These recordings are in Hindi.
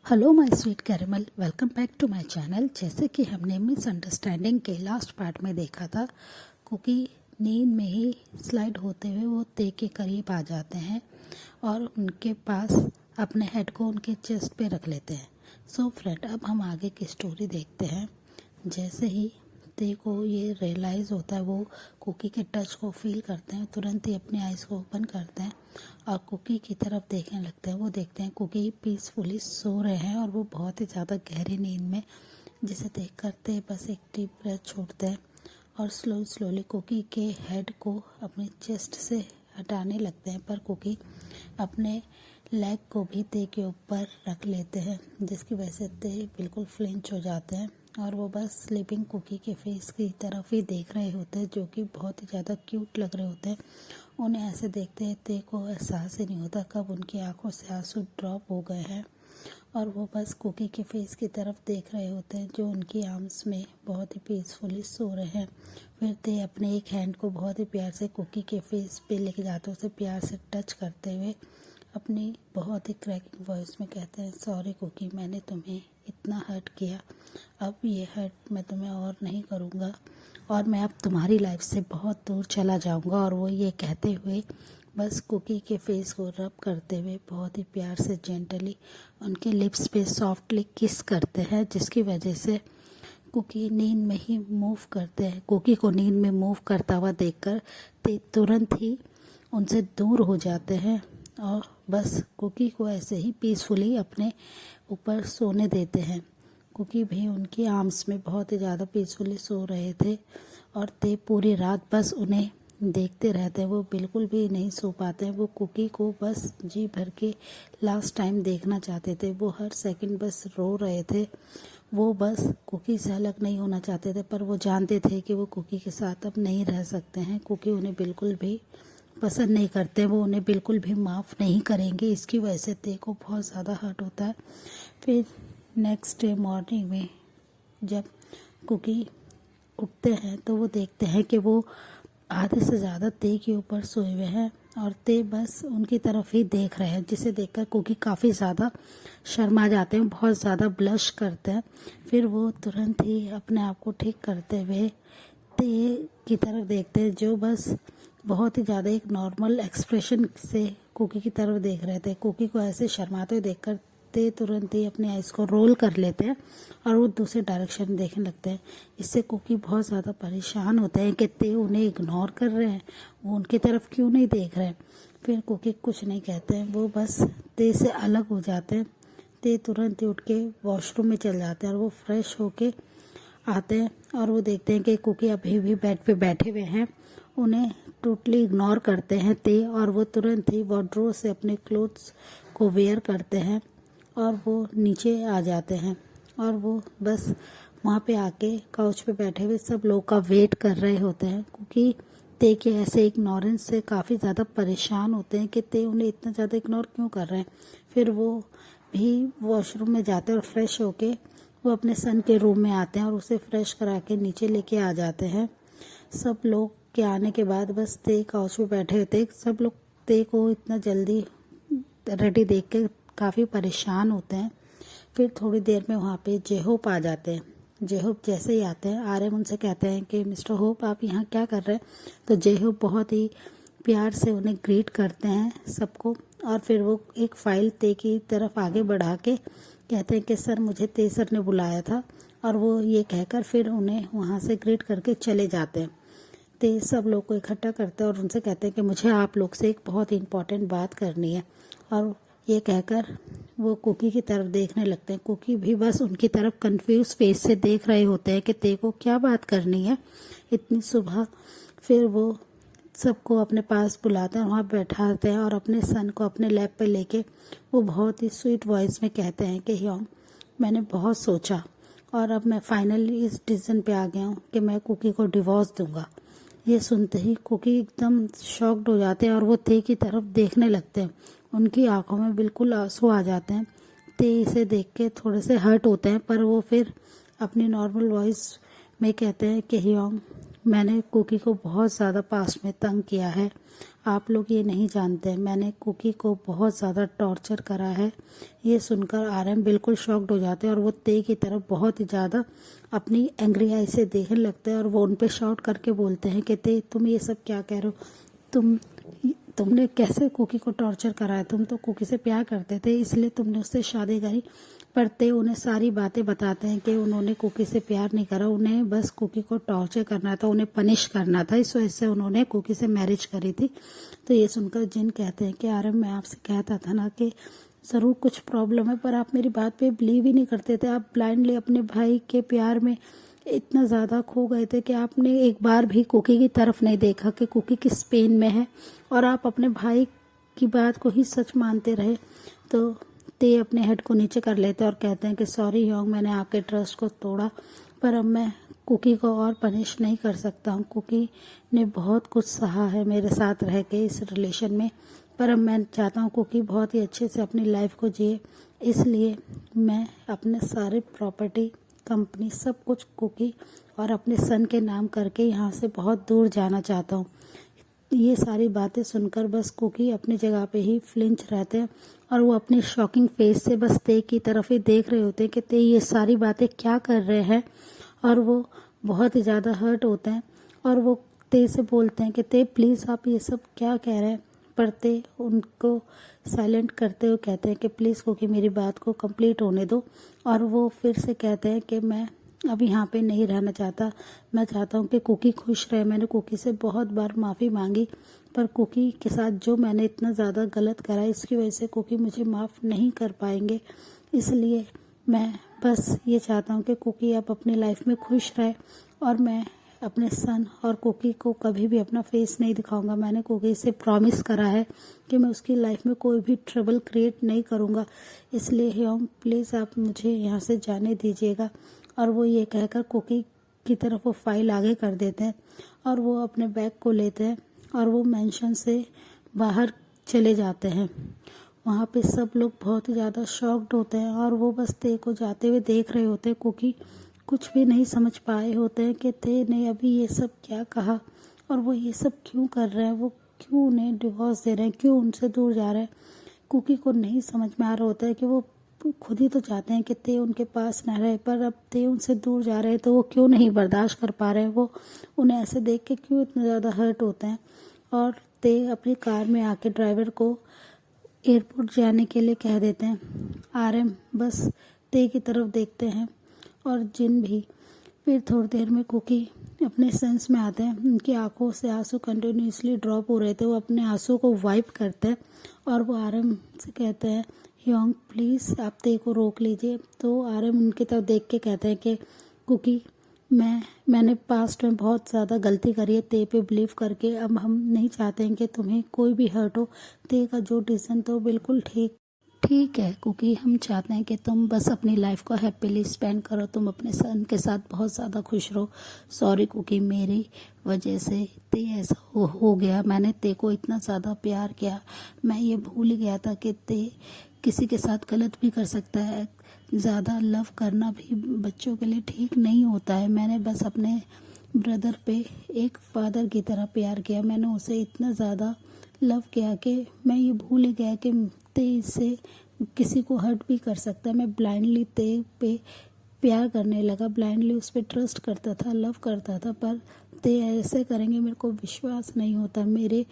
Hello my sweet caramel, welcome back to my channel. जैसे कि हमने मिसअंडरस्टैंडिंग के लास्ट पार्ट में देखा था, कुकी नींद में ही स्लाइड होते हुए वो ते के करीब आ जाते हैं और उनके पास अपने हेड को उनके चेस्ट पे रख लेते हैं। सो फ्रेंड, अब हम आगे की स्टोरी देखते हैं। जैसे ही ते को ये रियलाइज़ होता है, वो कुकी के टच को फील करते हैं, तुरंत ही अपनी आइज़ को ओपन करते हैं और कुकी की तरफ देखने लगते हैं। वो देखते हैं कुकी पीसफुली सो रहे हैं और वो बहुत ही ज़्यादा गहरी नींद में, जिसे देख करते बस एक डीप ब्रेथ छोड़ते हैं और स्लोली कुकी के हेड को अपने चेस्ट से हटाने लगते हैं। पर कुकी अपने लेग को भी ते के ऊपर रख लेते हैं, जिसकी वजह से ते बिल्कुल फ्लिंच हो जाते हैं और वो बस स्लीपिंग कुकी के फेस की तरफ ही देख रहे होते हैं, जो कि बहुत ही ज़्यादा क्यूट लग रहे होते हैं। उन्हें ऐसे देखते हैं ते को एहसास ही नहीं होता कब उनकी आंखों से आंसू ड्रॉप हो गए हैं और वो बस कुकी के फेस की तरफ देख रहे होते हैं, जो उनकी आर्म्स में बहुत ही पीसफुली सो रहे हैं। फिर ते अपने एक हैंड को बहुत ही प्यार से कुकी के फेस पे लेके जाते हैं, उसे प्यार से टच करते हुए अपनी बहुत ही क्रैकिंग वॉइस में कहते हैं, सॉरी कुकी, मैंने तुम्हें इतना हर्ट किया। अब ये हर्ट मैं तुम्हें और नहीं करूँगा और मैं अब तुम्हारी लाइफ से बहुत दूर चला जाऊँगा। और वो ये कहते हुए बस कुकी के फेस को रब करते हुए बहुत ही प्यार से जेंटली उनके लिप्स पे सॉफ्टली किस करते हैं, जिसकी वजह से कुकी नींद में ही मूव करते हैं। कुकी को नींद में मूव करता हुआ देखकर ते तुरंत ही उनसे दूर हो जाते हैं और बस कुकी को ऐसे ही पीसफुली अपने ऊपर सोने देते हैं। कुकी भी उनकी आर्म्स में बहुत ही ज़्यादा पीसफुली सो रहे थे और ते पूरी रात बस उन्हें देखते रहते हैं। वो बिल्कुल भी नहीं सो पाते हैं। वो कुकी को बस जी भर के लास्ट टाइम देखना चाहते थे। वो हर सेकंड बस रो रहे थे। वो बस कुकी से अलग नहीं होना चाहते थे, पर वो जानते थे कि वो कुकी के साथ अब नहीं रह सकते हैं। कुकी उन्हें बिल्कुल भी पसंद नहीं करते, वो उन्हें बिल्कुल भी माफ़ नहीं करेंगे। इसकी वजह से ते को बहुत ज़्यादा हर्ट होता है। फिर नेक्स्ट डे मॉर्निंग में जब कुकी उठते हैं तो वो देखते हैं कि वो आधे से ज़्यादा ते के ऊपर सोए हुए हैं और ते बस उनकी तरफ ही देख रहे हैं, जिसे देखकर कुकी काफ़ी ज़्यादा शर्मा जाते हैं, बहुत ज़्यादा ब्लश करते हैं। फिर वो तुरंत ही अपने आप को ठीक करते हुए ते की तरफ देखते हैं, जो बस बहुत ही ज़्यादा एक नॉर्मल एक्सप्रेशन से कुकी की तरफ देख रहे थे। कुकी को ऐसे शर्माते हुए देखकर ते तुरंत ही अपने आइज़ को रोल कर लेते हैं और वो दूसरे डायरेक्शन में देखने लगते हैं। इससे कुकी बहुत ज़्यादा परेशान होते हैं कि ते उन्हें इग्नोर कर रहे हैं, वो उनकी तरफ क्यों नहीं देख रहे हैं। फिर कुकी कुछ नहीं कहते हैं, वो बस ते से अलग हो जाते हैं। ते तुरंत ही उठ के वॉशरूम में चल जाते हैं और वो फ्रेश होके आते हैं और वो देखते हैं कि कुकी अभी भी बेड पे बैठे हुए हैं। उन्हें टोटली इग्नोर करते हैं ते और वो तुरंत ही वार्डरोब से अपने क्लोथ्स को वेयर करते हैं और वो नीचे आ जाते हैं और वो बस वहाँ पे आके काउच पे बैठे हुए सब लोग का वेट कर रहे होते हैं, क्योंकि ते के ऐसे इग्नोरेंस से काफ़ी ज़्यादा परेशान होते हैं कि ते उन्हें इतना ज़्यादा इग्नोर क्यों कर रहे हैं। फिर वो भी वॉशरूम में जाते हैं और फ्रेश होके वो अपने सन के रूम में आते हैं और उसे फ्रेश करा के नीचे लेके आ जाते हैं। सब लोग के आने के बाद बस ते काउच पे बैठे होते, सब लोग ते को इतना जल्दी रेडी देख के काफ़ी परेशान होते हैं। फिर थोड़ी देर में वहाँ पे जेहोप आ जाते हैं। जेहोप जैसे ही आते हैं, आर्यन उनसे कहते हैं कि मिस्टर होप, आप यहाँ क्या कर रहे हैं। तो जेहोप बहुत ही प्यार से उन्हें ग्रीट करते हैं सबको और फिर वो एक फ़ाइल ते की तरफ आगे बढ़ा के कहते हैं कि सर, मुझे ते सर ने बुलाया था, और वो ये कहकर फिर उन्हें वहाँ से ग्रीट करके चले जाते हैं। ते सब लोग को इकट्ठा करते हैं और उनसे कहते हैं कि मुझे आप लोग से एक बहुत ही इम्पोर्टेंट बात करनी है, और ये कहकर वो कुकी की तरफ देखने लगते हैं। कुकी भी बस उनकी तरफ कंफ्यूज फेस से देख रहे होते हैं कि ते को क्या बात करनी है इतनी सुबह। फिर वो सबको अपने पास बुलाते हैं, वहाँ बैठाते हैं और अपने सन को अपने लैप पे लेके वो बहुत ही स्वीट वॉइस में कहते हैं कि ह्योंग, मैंने बहुत सोचा और अब मैं फाइनली इस डिसीजन पे आ गया हूँ कि मैं कुकी को डिवोर्स दूंगा। ये सुनते ही कुकी एकदम शॉक्ड हो जाते हैं और वो ते की तरफ देखने लगते हैं। उनकी आंखों में बिल्कुल आंसू आ जाते हैं। ते इसे देख के थोड़े से हर्ट होते हैं, पर वो फिर अपनी नॉर्मल वॉइस में कहते हैं कि ह्योंग, मैंने कुकी को बहुत ज़्यादा पास्ट में तंग किया है। आप लोग ये नहीं जानते, मैंने कुकी को बहुत ज़्यादा टॉर्चर करा है। ये सुनकर आरएम बिल्कुल शॉक्ड हो जाते हैं और वो ते की तरफ बहुत ही ज़्यादा अपनी एंग्री आई से देखने लगते हैं और वो उन पे शॉट करके बोलते हैं कि ते तुम ये सब क्या कह रहे हो, तुमने कैसे कुकी को टॉर्चर करा है, तुम तो कुकी से प्यार करते थे इसलिए तुमने उससे शादी करी। पर ते उन्हें सारी बातें बताते हैं कि उन्होंने कुकी से प्यार नहीं करा, उन्हें बस कुकी को टॉर्चर करना था, उन्हें पनिश करना था, इस वजह से उन्होंने कुकी से मैरिज करी थी। तो ये सुनकर जिन कहते हैं कि आरएम मैं आपसे कहता था ना कि ज़रूर कुछ प्रॉब्लम है, पर आप मेरी बात पे बिलीव ही नहीं करते थे। आप ब्लाइंडली अपने भाई के प्यार में इतना ज़्यादा खो गए थे कि आपने एक बार भी कुकी की तरफ नहीं देखा कि कुकी किस पेन में है, और आप अपने भाई की बात को ही सच मानते रहे। तो ते अपने हेड को नीचे कर लेते और कहते हैं कि सॉरी योंग, मैंने आपके ट्रस्ट को तोड़ा, पर अब मैं कुकी को और पनिश नहीं कर सकता हूँ। कुकी ने बहुत कुछ सहा है मेरे साथ रह के इस रिलेशन में, पर अब मैं चाहता हूँ कुकी बहुत ही अच्छे से अपनी लाइफ को जिए, इसलिए मैं अपने सारे प्रॉपर्टी, कंपनी, सब कुछ कुकी और अपने सन के नाम करके यहाँ से बहुत दूर जाना चाहता हूँ। ये सारी बातें सुनकर बस कुकी अपनी जगह पे ही फ्लिंच रहते हैं और वो अपनी शॉकिंग फेस से बस ते की तरफ ही देख रहे होते हैं कि ते ये सारी बातें क्या कर रहे हैं, और वो बहुत ही ज़्यादा हर्ट होते हैं और वो ते से बोलते हैं कि ते प्लीज़ आप ये सब क्या कह रहे हैं। पर ते उनको साइलेंट करते हुए कहते हैं कि प्लीज़ कुकी मेरी बात को कंप्लीट होने दो, और वो फिर से कहते हैं कि मैं अब यहाँ पे नहीं रहना चाहता, मैं चाहता हूँ कि कुकी खुश रहे। मैंने कुकी से बहुत बार माफ़ी मांगी, पर कुकी के साथ जो मैंने इतना ज़्यादा गलत करा इसकी वजह से कुकी मुझे माफ़ नहीं कर पाएंगे, इसलिए मैं बस ये चाहता हूँ कि कुकी अब अपनी लाइफ में खुश रहे, और मैं अपने सन और कुकी को कभी भी अपना फेस नहीं दिखाऊंगा। मैंने कुकी से प्रॉमिस करा है कि मैं उसकी लाइफ में कोई भी ट्रबल क्रिएट नहीं करूँगा, इसलिए योंग प्लीज़ आप मुझे यहाँ से जाने दीजिएगा। और वो ये कहकर कुकी की तरफ वो फाइल आगे कर देते हैं और वो अपने बैग को लेते हैं और वो मेंशन से बाहर चले जाते हैं। वहाँ पे सब लोग बहुत ही ज़्यादा शॉक्ड होते हैं और वो बस ते को जाते हुए देख रहे होते हैं। कुकी कुछ भी नहीं समझ पाए होते हैं कि ते ने अभी ये सब क्या कहा और वो ये सब क्यों कर रहे हैं, वो क्यों उन्हें डिवोर्स दे रहे हैं, क्यों उनसे दूर जा रहे हैं। कुकी को नहीं समझ में आ रहा होता है कि वो खुद ही तो चाहते हैं कि ते उनके पास न रहे, पर अब ते उनसे दूर जा रहे हैं तो वो क्यों नहीं बर्दाश्त कर पा रहे हैं, वो उन्हें ऐसे देख के क्यों इतना ज़्यादा हर्ट होते हैं। और ते अपनी कार में आके ड्राइवर को एयरपोर्ट जाने के लिए कह देते हैं। आरएम बस ते की तरफ देखते हैं और जिन भी। फिर थोड़ी देर में कुकी अपने सेंस में आते हैं, उनकी आंखों से आंसू कंटिन्यूसली ड्रॉप हो रहे थे, वो अपने आंसू को वाइप करते हैं और वो आरएम से कहते हैं योंग प्लीज़ आप ते को रोक लीजिए। तो आरएम उनकी तरफ देख के कहते हैं कि कुकी मैंने पास्ट में बहुत ज़्यादा गलती करी है ते पे बिलीव करके, अब हम नहीं चाहते हैं कि तुम्हें कोई भी हर्ट हो। ते का जो डिसीजन तो बिल्कुल ठीक है कुकी, हम चाहते हैं कि तुम बस अपनी लाइफ को हैप्पीली स्पेंड करो, तुम अपने सन के साथ बहुत ज़्यादा खुश रहो। सॉरी कुकी, मेरी वजह से ते ऐसा हो गया, मैंने ते को इतना ज़्यादा प्यार किया, मैं ये भूल ही गया था कि ते किसी के साथ गलत भी कर सकता है। ज़्यादा लव करना भी बच्चों के लिए ठीक नहीं होता है। मैंने बस अपने ब्रदर पे एक फादर की तरह प्यार किया, मैंने उसे इतना ज़्यादा लव किया कि मैं ये भूल ही गया कि ते इससे किसी को हर्ट भी कर सकता है। मैं ब्लाइंडली ते पे प्यार करने लगा, ब्लाइंडली उस पर ट्रस्ट करता था, लव करता था, पर ते ऐसे करेंगे मेरे को विश्वास नहीं होता। मेरे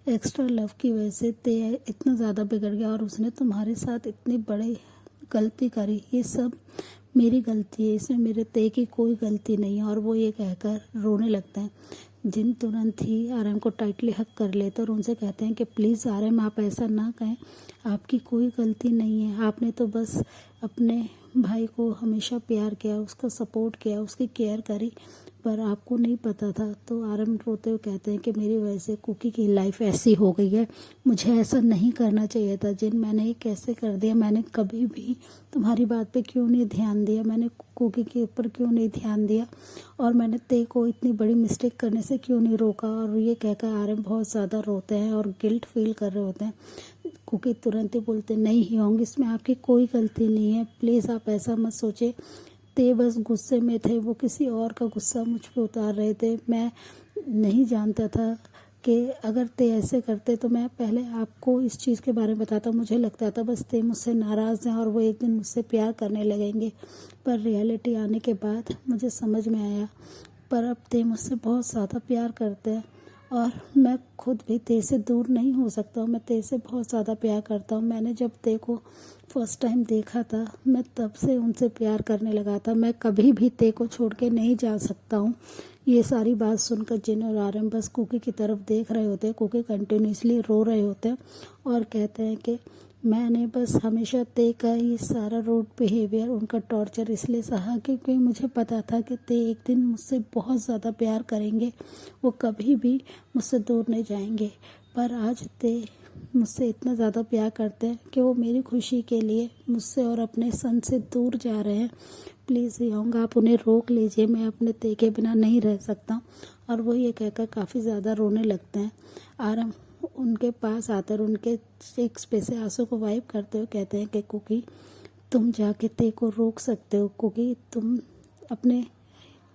एक्स्ट्रा लव की वजह से ते इतना ज़्यादा बिगड़ गया और उसने तुम्हारे साथ इतनी बड़ी गलती करी, ये सब मेरी गलती है, इसमें मेरे ते की कोई गलती नहीं है। और वो ये कहकर रोने लगते हैं। जिन तुरंत ही आरएम को टाइटली हक कर लेते और उनसे कहते हैं कि प्लीज़ आरएम आप ऐसा ना कहें, आपकी कोई गलती नहीं है, आपने तो बस अपने भाई को हमेशा प्यार किया, उसका सपोर्ट किया, उसकी केयर करी, पर आपको नहीं पता था। तो आरएम रोते हुए कहते हैं कि मेरी वजह से कुकी की लाइफ ऐसी हो गई है, मुझे ऐसा नहीं करना चाहिए था। जिन मैंने ये कैसे कर दिया, मैंने कभी भी तुम्हारी बात पे क्यों नहीं ध्यान दिया, मैंने कुकी के ऊपर क्यों नहीं ध्यान दिया, और मैंने ते को इतनी बड़ी मिस्टेक करने से क्यों नहीं रोका। और ये कहकर आरएम बहुत ज़्यादा रोते हैं और गिल्ट फील कर रहे होते हैं। कुकी तुरंत ही बोलते नहीं योंग, इसमें आपकी कोई गलती नहीं है, प्लीज़ आप ऐसा मत सोचे, ते बस गुस्से में थे, वो किसी और का गुस्सा मुझ पे उतार रहे थे। मैं नहीं जानता था कि अगर ते ऐसे करते तो मैं पहले आपको इस चीज़ के बारे में बताता। मुझे लगता था बस ते मुझसे नाराज़ हैं और वो एक दिन मुझसे प्यार करने लगेंगे, पर रियलिटी आने के बाद मुझे समझ में आया पर अब ते मुझसे बहुत ज़्यादा प्यार करते हैं और मैं खुद भी ते से दूर नहीं हो सकता हूँ। मैं ते से बहुत ज़्यादा प्यार करता हूँ। मैंने जब ते को फर्स्ट टाइम देखा था, मैं तब से उनसे प्यार करने लगा था। मैं कभी भी ते को छोड़ के नहीं जा सकता हूँ। ये सारी बात सुनकर जिन और आरएम बस कुकी की तरफ देख रहे होते हैं। कुकी कंटिन्यूसली रो रहे होते हैं और कहते हैं कि मैंने बस हमेशा ते का ये सारा रूड बिहेवियर, उनका टॉर्चर इसलिए सहा क्योंकि मुझे पता था कि ते एक दिन मुझसे बहुत ज़्यादा प्यार करेंगे, वो कभी भी मुझसे दूर नहीं जाएंगे। पर आज ते मुझसे इतना ज़्यादा प्यार करते हैं कि वो मेरी खुशी के लिए मुझसे और अपने सन से दूर जा रहे हैं। प्लीज़ योंग, आप उन्हें रोक लीजिए, मैं अपने ते के बिना नहीं रह सकता। और वो ये कहकर काफ़ी ज़्यादा रोने लगते हैं। आरम उनके पास आकर उनके चेक्स पे से आंसू को वाइप करते हुए कहते हैं कि कुकी, तुम जाके ते को रोक सकते हो। कुकी, तुम अपने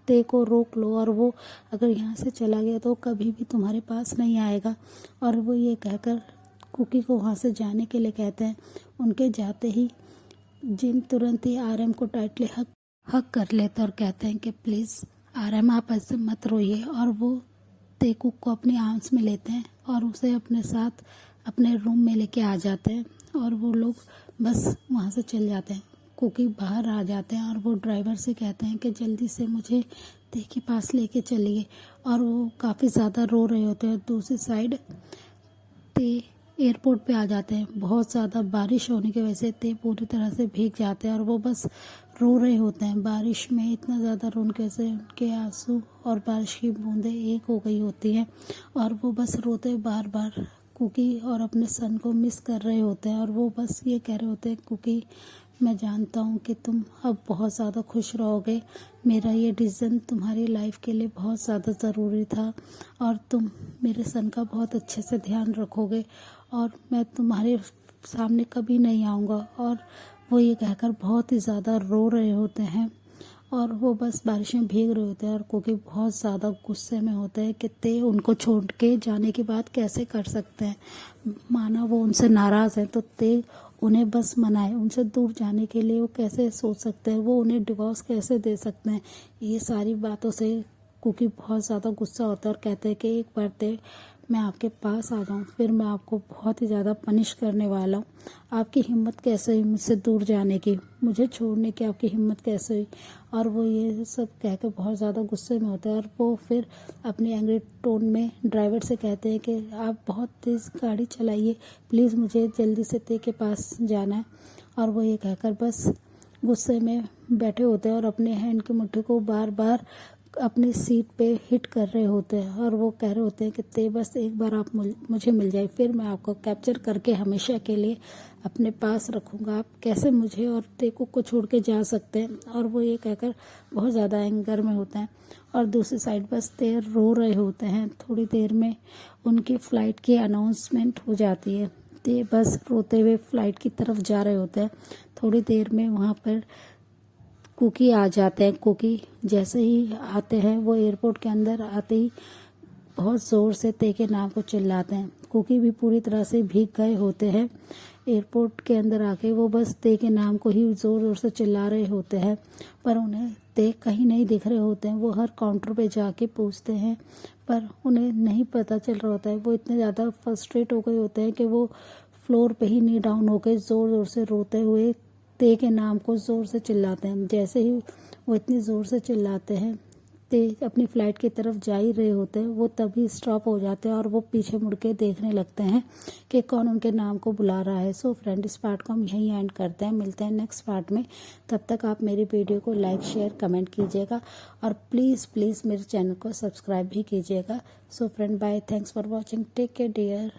ते को रोक लो और वो अगर यहाँ से चला गया तो कभी भी तुम्हारे पास नहीं आएगा। और वो ये कहकर कुकी को वहाँ से जाने के लिए कहते हैं। उनके जाते ही जिन तुरंत ही आरएम को टाइटली हक कर लेते और कहते हैं कि प्लीज़ आरएम, आप ऐसे मत रोइए। और वो तेकुक को अपनी आर्म्स में लेते हैं और उसे अपने साथ अपने रूम में लेके आ जाते हैं और वो लोग बस वहाँ से चल जाते हैं। कुकी बाहर आ जाते हैं और वो ड्राइवर से कहते हैं कि जल्दी से मुझे ते के पास लेके चलिए। और वो काफ़ी ज़्यादा रो रहे होते हैं। दूसरी साइड ते एयरपोर्ट पे आ जाते हैं। बहुत ज़्यादा बारिश होने की वजह से ते पूरी तरह से भीग जाते हैं और वो बस रो रहे होते हैं। बारिश में इतना ज़्यादा रोने की वजह से उनके आंसू और बारिश की बूंदें एक हो गई होती हैं और वो बस रोते बार बार कुकी और अपने सन को मिस कर रहे होते हैं। और वो बस ये कह रहे होते हैं, कुकी, मैं जानता हूँ कि तुम अब बहुत ज़्यादा खुश रहोगे। मेरा ये डिसीज़न तुम्हारी लाइफ के लिए बहुत ज़्यादा ज़रूरी था और तुम मेरे सन का बहुत अच्छे से ध्यान रखोगे और मैं तुम्हारे सामने कभी नहीं आऊँगा। और वो ये कहकर बहुत ही ज़्यादा रो रहे होते हैं और वो बस बारिश में भीग रहे होते हैं। और कुकी बहुत ज़्यादा गुस्से में होते हैं कि ते उनको छोड़ के जाने की बात कैसे कर सकते हैं। माना वो उनसे नाराज़ हैं तो ते उन्हें बस मनाए, उनसे दूर जाने के लिए वो कैसे सोच सकते हैं, वो उन्हें डिवोर्स कैसे दे सकते हैं। ये सारी बातों से कुकी बहुत ज़्यादा गुस्सा होता है और कहते हैं कि एक बार ते मैं आपके पास आ जाऊं, फिर मैं आपको बहुत ही ज़्यादा पनिश करने वाला हूँ। आपकी हिम्मत कैसे हुई मुझसे दूर जाने की, मुझे छोड़ने की आपकी हिम्मत कैसे हुई। और वो ये सब कहकर बहुत ज़्यादा गुस्से में होता है और वो फिर अपनी एंग्री टोन में ड्राइवर से कहते हैं कि आप बहुत तेज़ गाड़ी चलाइए, प्लीज़ मुझे जल्दी से ते के पास जाना है। और वो ये कहकर बस गुस्से में बैठे होते हैं और अपने हैंड की मुट्ठी को बार बार अपनी सीट पे हिट कर रहे होते हैं और वो कह रहे होते हैं कि ते बस एक बार आप मुझे मिल जाए, फिर मैं आपको कैप्चर करके हमेशा के लिए अपने पास रखूँगा। आप कैसे मुझे और ते को छोड़ के जा सकते हैं। और वो ये कहकर बहुत ज़्यादा एंगर में होते हैं। और दूसरी साइड बस ते रो रहे होते हैं। थोड़ी देर में उनकी फ़्लाइट की अनाउंसमेंट हो जाती है। ते बस रोते हुए फ़्लाइट की तरफ जा रहे होते हैं। थोड़ी देर में वहाँ पर कुकी आ जाते हैं। कुकी जैसे ही आते हैं, वो एयरपोर्ट के अंदर आते ही बहुत ज़ोर से ते के नाम को चिल्लाते हैं। कुकी भी पूरी तरह से भीग गए होते हैं। एयरपोर्ट के अंदर आके वो बस ते के नाम को ही ज़ोर ज़ोर से चिल्ला रहे होते हैं, पर उन्हें ते कहीं नहीं दिख रहे होते हैं। वो हर काउंटर पे जाके पूछते हैं पर उन्हें नहीं पता चल रहा होता है। वो इतने ज़्यादा फ्रस्ट्रेट हो गए होते हैं कि वो फ्लोर पे ही नी डाउन होकर ज़ोर ज़ोर से रोते हुए ते के नाम को ज़ोर से चिल्लाते हैं। जैसे ही वो इतनी ज़ोर से चिल्लाते हैं, ते अपनी फ़्लाइट की तरफ जा ही रहे होते हैं, वो तभी स्टॉप हो जाते हैं और वो पीछे मुड़ के देखने लगते हैं कि कौन उनके नाम को बुला रहा है। सो फ्रेंड, इस पार्ट को हम यहीं एंड करते हैं। मिलते हैं नेक्स्ट पार्ट में। तब तक आप मेरी वीडियो को लाइक, शेयर, कमेंट कीजिएगा और प्लीज़ प्लीज़ मेरे चैनल को सब्सक्राइब भी कीजिएगा। So friend, bye, thanks for watching, take care dear.